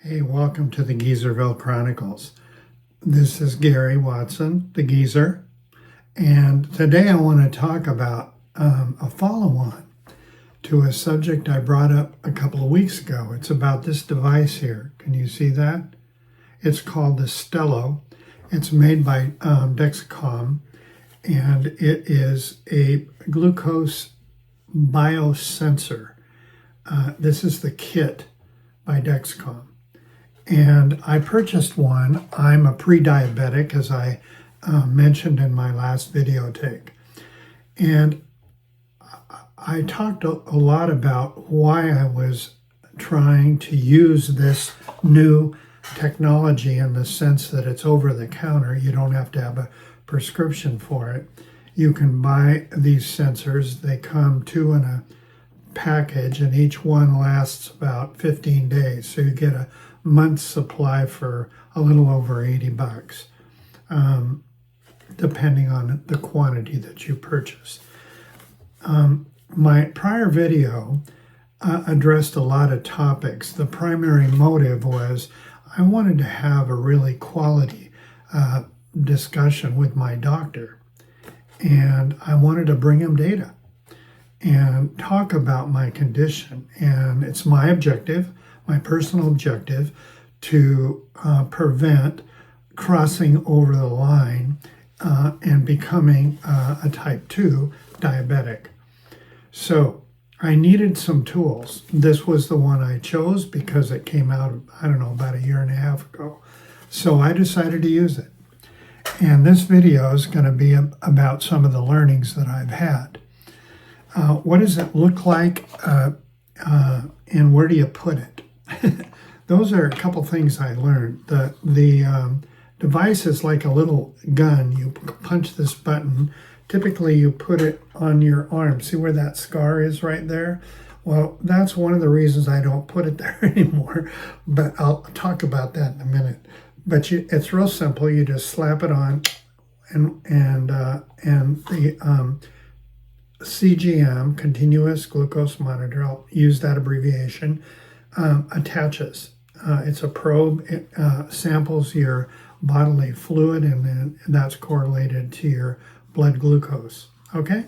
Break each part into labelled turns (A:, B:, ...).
A: Hey, welcome to the Geezerville Chronicles. This is Gary Watson, the Geezer, and today I want to talk about a follow-on to a subject I brought up a couple of weeks ago. It's about this device here. Can you see that? It's called the Stelo. It's made by Dexcom, and it is a glucose biosensor. This is the kit by Dexcom. And I purchased one. I'm a pre-diabetic, as I mentioned in my last video take. And I talked a lot about why I was trying to use this new technology in the sense that it's over the counter. You don't have to have a prescription for it. You can buy these sensors. They come two in a package, and each one lasts about 15 days. So you get a month's supply for a little over $80, depending on the quantity that you purchase. My prior video addressed a lot of topics. The primary motive was I wanted to have a really quality discussion with my doctor, and I wanted to bring him data and talk about my condition. And it's my objective, my personal objective, to prevent crossing over the line and becoming a type 2 diabetic. So I needed some tools. This was the one I chose because it came out, I don't know, about a year and a half ago. So I decided to use it. And this video is going to be about some of the learnings that I've had. What does it look like and where do you put it? Those are a couple things I learned. The device is like a little gun. You punch this button. Typically you put it on your arm. See where that scar is right there? Well, that's one of the reasons I don't put it there anymore, but I'll talk about that in a minute. But it's real simple. You just slap it on, and the CGM, continuous glucose monitor, I'll use that abbreviation, attaches. It's a probe. It samples your bodily fluid, and then that's correlated to your blood glucose. Okay?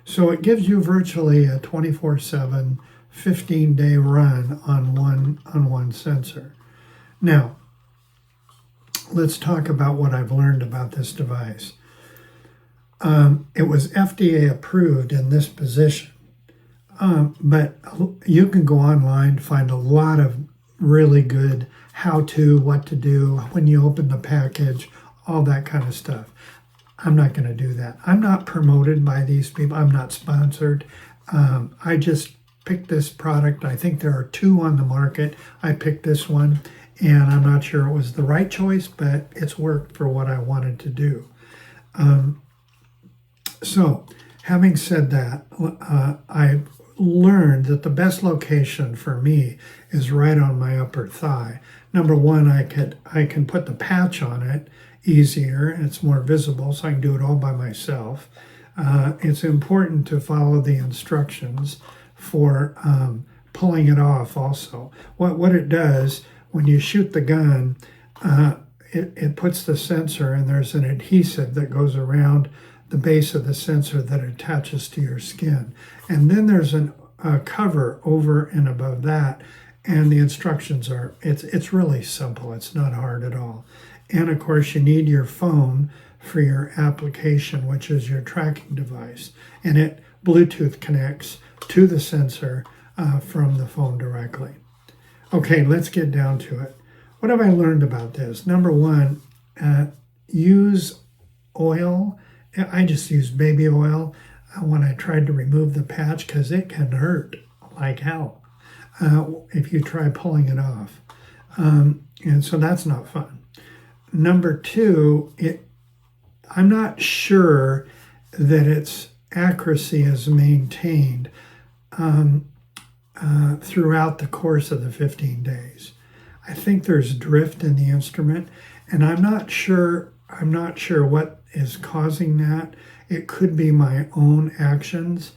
A: So it gives you virtually a 24/7, 15-day run on one sensor. Now, let's talk about what I've learned about this device. It was FDA approved in this position, but you can go online, find a lot of really good how-to, what to do, when you open the package, all that kind of stuff. I'm not going to do that. I'm not promoted by these people. I'm not sponsored. I just picked this product. I think there are two on the market. I picked this one, and I'm not sure it was the right choice, but it's worked for what I wanted to do. So, having said that, I learned that the best location for me is right on my upper thigh. Number one, I can put the patch on it easier, and it's more visible, so I can do it all by myself. It's important to follow the instructions for pulling it off also. What it does, when you shoot the gun, it puts the sensor, and there's an adhesive that goes around the base of the sensor that attaches to your skin. And then there's a cover over and above that, and the instructions are, it's really simple. It's not hard at all. And of course, you need your phone for your application, which is your tracking device. And it Bluetooth connects to the sensor from the phone directly. Okay, let's get down to it. What have I learned about this? Number one, use oil. I just use baby oil when I tried to remove the patch because it can hurt like hell if you try pulling it off. And so that's not fun. Number two, I'm not sure that its accuracy is maintained throughout the course of the 15 days. I think there's drift in the instrument, and I'm not sure what is causing that. It could be my own actions,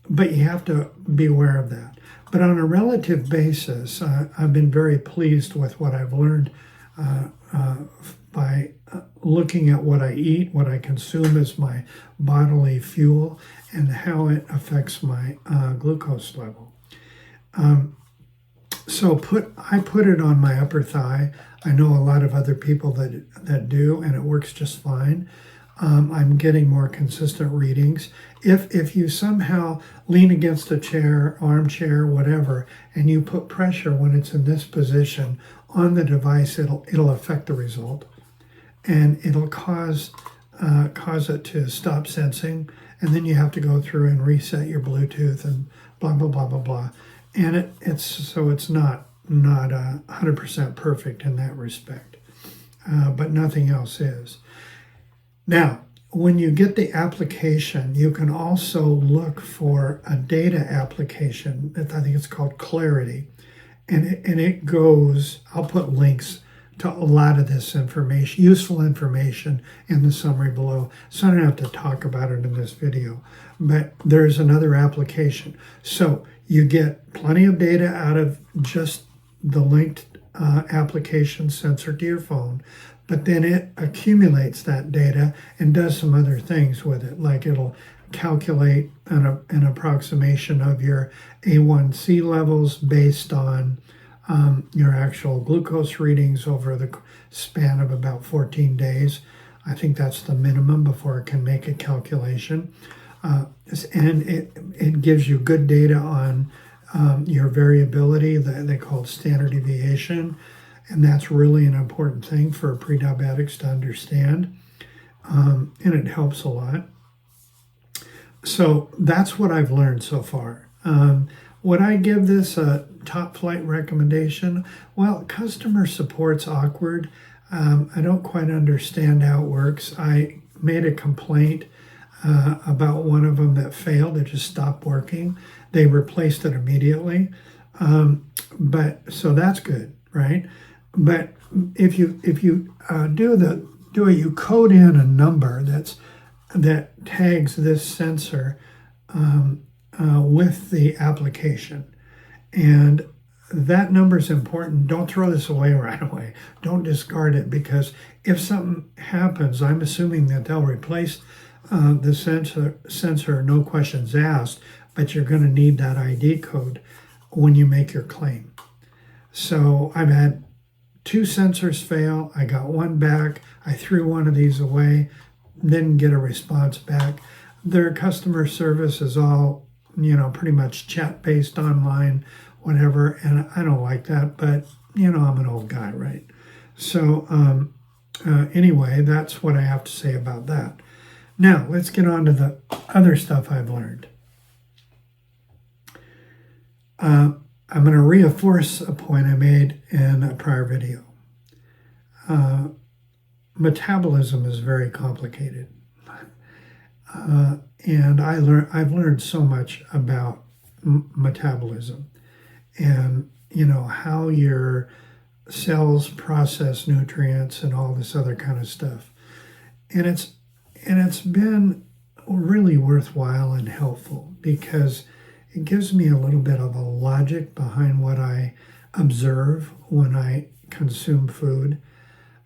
A: but you have to be aware of that. But on a relative basis, I've been very pleased with what I've learned by looking at what I eat, what I consume as my bodily fuel, and how it affects my glucose level. So I put it on my upper thigh. I know a lot of other people that do, and it works just fine. I'm getting more consistent readings. If you somehow lean against a chair, armchair, whatever, and you put pressure when it's in this position on the device, it'll affect the result, and it'll cause it to stop sensing, and then you have to go through and reset your Bluetooth and blah blah blah blah blah. And it's not 100% perfect in that respect, but nothing else is. Now, when you get the application, you can also look for a data application. I think it's called Clarity. And it goes, I'll put links to a lot of this information, useful information in the summary below. So I don't have to talk about it in this video. But there's another application. So you get plenty of data out of just the linked application sensor to your phone. But then it accumulates that data and does some other things with it, like it'll calculate an approximation of your A1C levels based on your actual glucose readings over the span of about 14 days. I think that's the minimum before it can make a calculation. And it gives you good data on your variability, that they call standard deviation. And that's really an important thing for pre-diabetics to understand. And it helps a lot. So that's what I've learned so far. Would I give this a top flight recommendation? Well, customer support's awkward. I don't quite understand how it works. I made a complaint about one of them that failed. It just stopped working. They replaced it immediately. So that's good, right? But if you you code in a number that tags this sensor with the application, and that number is important. Don't throw this away right away. Don't discard it, because if something happens, I'm assuming that they'll replace the sensor, no questions asked, but you're going to need that ID code when you make your claim. So I've had 2 sensors fail. I got one back. I threw one of these away, didn't get a response back. Their customer service is all, pretty much chat-based online, whatever, and I don't like that, but, I'm an old guy, right? So anyway, that's what I have to say about that. Now, let's get on to the other stuff I've learned. I'm going to reinforce a point I made in a prior video. Metabolism is very complicated. And I've learned so much about metabolism and, how your cells process nutrients and all this other kind of stuff. And it's been really worthwhile and helpful, because it gives me a little bit of a logic behind what I observe when I consume food.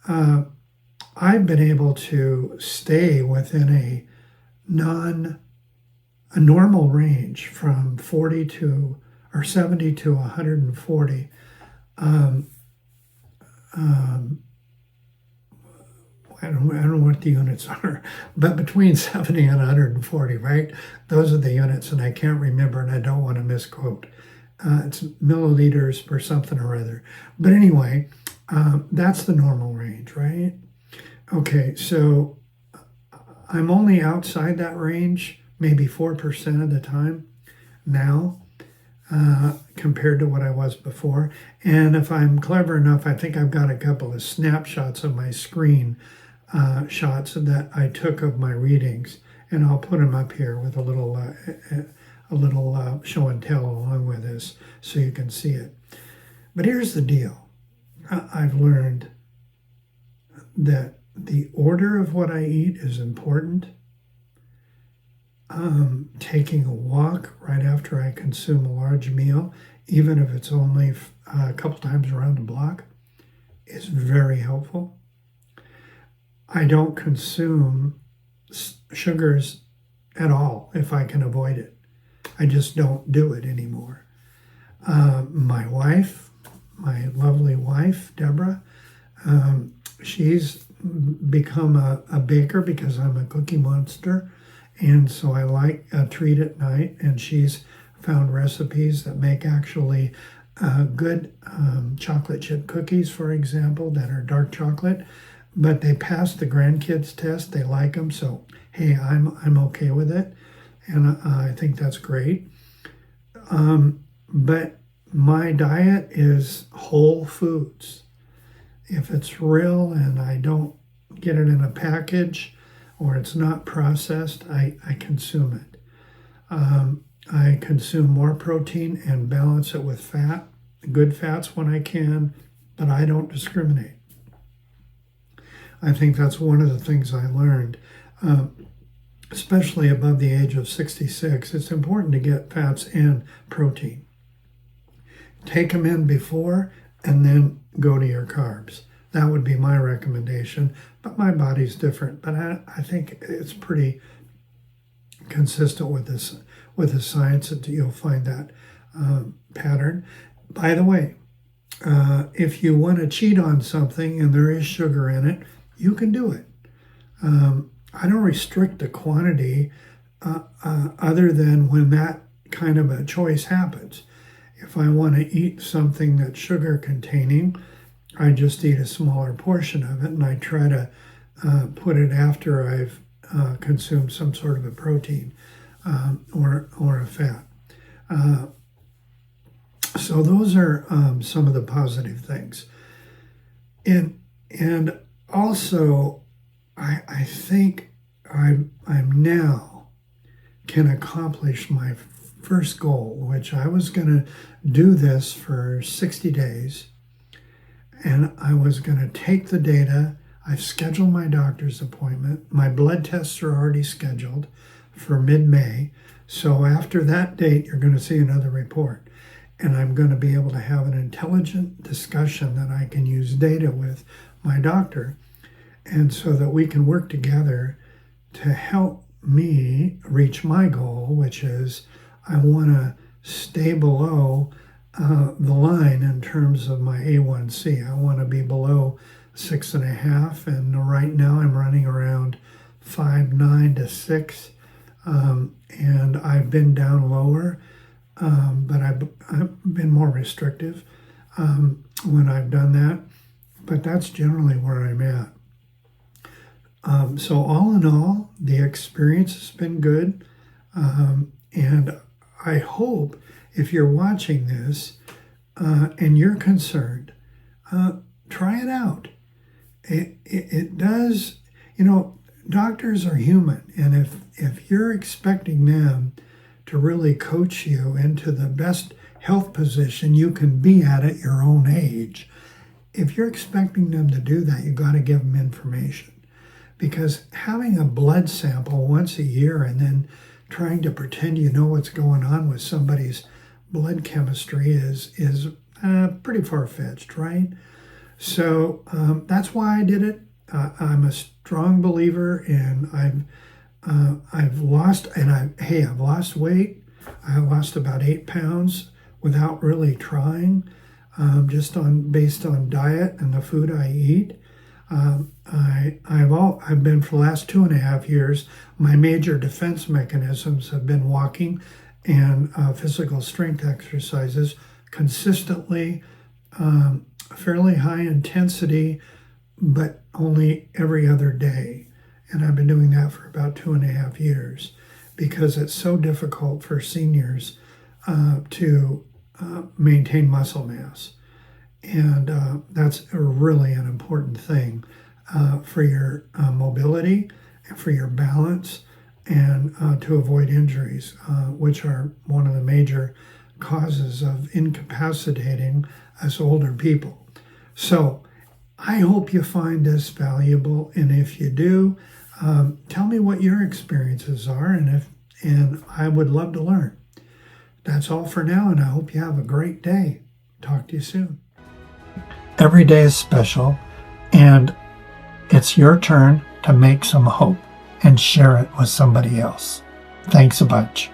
A: I've been able to stay within a normal range from 70 to 140. I don't know what the units are, but between 70 and 140, right? Those are the units, and I can't remember, and I don't want to misquote. It's milliliters per something or other. But anyway, that's the normal range, right? Okay, so I'm only outside that range maybe 4% of the time now, compared to what I was before. And if I'm clever enough, I think I've got a couple of snapshots of my screen shots that I took of my readings, and I'll put them up here with a little show and tell along with this so you can see it. But here's the deal. I've learned that the order of what I eat is important. taking a walk right after I consume a large meal, even if it's only a couple times around the block, is very helpful. I don't consume sugars at all if I can avoid it. I just don't do it anymore. My wife, my lovely wife, Deborah, she's become a baker because I'm a cookie monster. And so I like a treat at night. And she's found recipes that make actually good chocolate chip cookies, for example, that are dark chocolate. But they pass the grandkids test. They like them. So, hey, I'm okay with it. And I think that's great. But my diet is whole foods. If it's real and I don't get it in a package or it's not processed, I consume it. I consume more protein and balance it with fat, good fats when I can, but I don't discriminate. I think that's one of the things I learned, especially above the age of 66. It's important to get fats and protein. Take them in before and then go to your carbs. That would be my recommendation, but my body's different. But I think it's pretty consistent with the science that you'll find that pattern. By the way, if you want to cheat on something and there is sugar in it, you can do it. I don't restrict the quantity other than when that kind of a choice happens. If I want to eat something that's sugar containing, I just eat a smaller portion of it and I try to put it after I've consumed some sort of a protein or a fat. So those are some of the positive things. And also, I think I'm now can accomplish my first goal, which I was going to do this for 60 days. And I was going to take the data. I've scheduled my doctor's appointment. My blood tests are already scheduled for mid-May. So after that date, you're going to see another report. And I'm going to be able to have an intelligent discussion that I can use data with my doctor. And so that we can work together to help me reach my goal, which is I want to stay below the line in terms of my A1C. I want to be below 6.5, and right now I'm running around 5.9 to 6, and I've been down lower, but I've been more restrictive when I've done that, but that's generally where I'm at. So all in all, the experience has been good, and I hope if you're watching this and you're concerned, try it out. It does, doctors are human, and if you're expecting them to really coach you into the best health position you can be at your own age, if you're expecting them to do that, you got to give them information. Because having a blood sample once a year and then trying to pretend you know what's going on with somebody's blood chemistry is pretty far-fetched, right? So that's why I did it. I'm a strong believer, and I've lost weight. I lost about 8 pounds without really trying, just based on diet and the food I eat. I've been for the last 2.5 years. My major defense mechanisms have been walking and physical strength exercises consistently, fairly high intensity, but only every other day. And I've been doing that for about 2.5 years because it's so difficult for seniors to maintain muscle mass. And that's really an important thing for your mobility and for your balance and to avoid injuries, which are one of the major causes of incapacitating us older people. So I hope you find this valuable, and if you do, tell me what your experiences are, and and I would love to learn. That's all for now, and I hope you have a great day. Talk to you soon. Every day is special, and it's your turn to make some hope and share it with somebody else. Thanks a bunch.